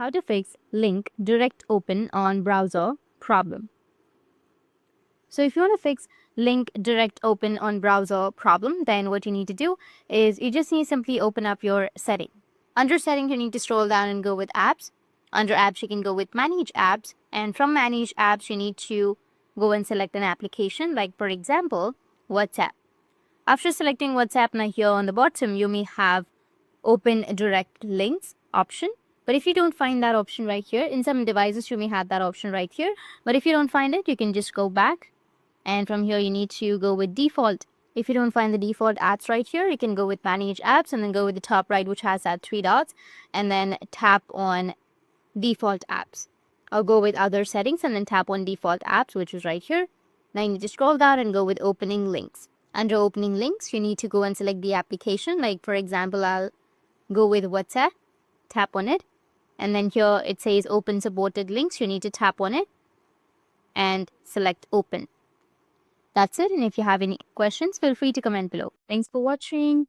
how to fix link direct open on browser problem. So if you want to fix link direct open on browser problem, then what you need to do is you just need to simply open up your setting. Under settings, you need to scroll down and go with apps. Under apps, you can go with manage apps, and from manage apps, you need to go and select an application, like for example, WhatsApp. After selecting WhatsApp, now here on the bottom, you may have open direct links option. But if you don't find that option right here, in some devices, you may have that option right here. But if you don't find it, you can just go back. And from here, you need to go with default. If you don't find the default apps right here, you can go with manage apps and then go with the top right, which has that 3 dots, and then tap on default apps. Or go with other settings and then tap on default apps, which is right here. Now you need to scroll down and go with opening links. Under opening links, you need to go and select the application. Like for example, I'll go with WhatsApp, tap on it, and then here it says open supported links. You need to tap on it and select open. That's it. And if you have any questions, feel free to comment below. Thanks for watching.